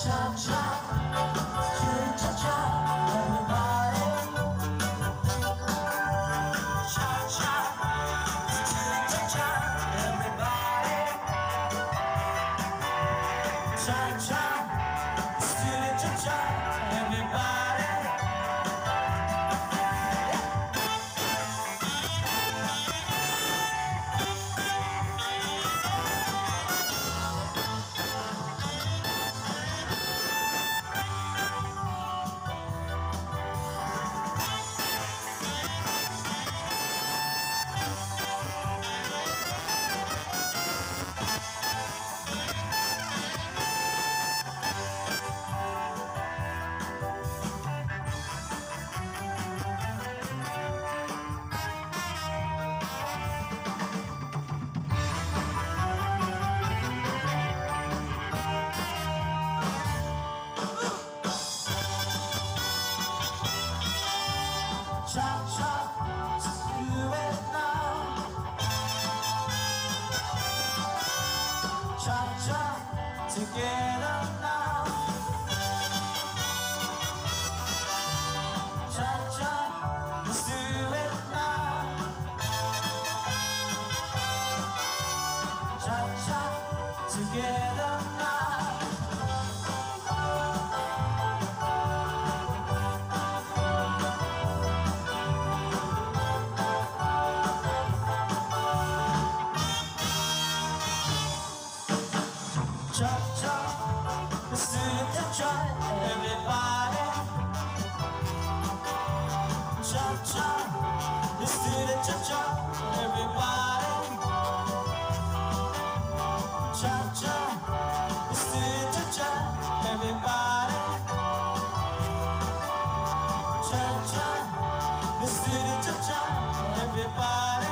Cha-cha, cha-cha, everybody. Cha-cha, cha-cha, everybody. Cha-cha, cha-cha, everybody. Cha-cha, just do it now. Cha-cha, together now. Cha-cha, let's do it now. Cha-cha, together now. Cha-cha, let's do the cha-cha, everybody. Cha-cha, let's do the cha-cha, everybody. Cha-cha, let's do the cha-cha, everybody. Cha-cha, let's do the cha-cha, everybody.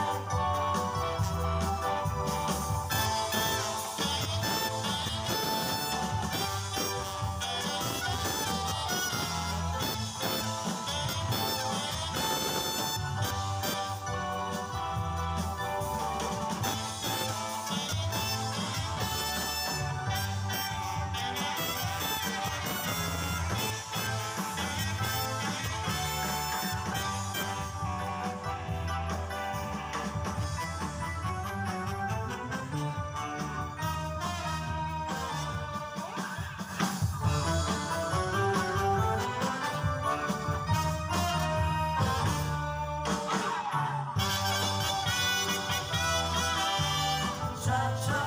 Cha-cha,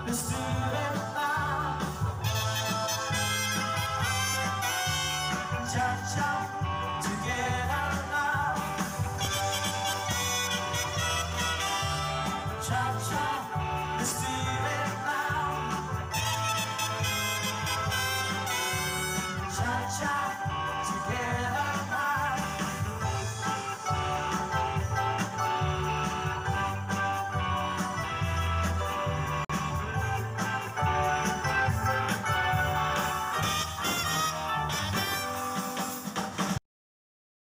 let's do it.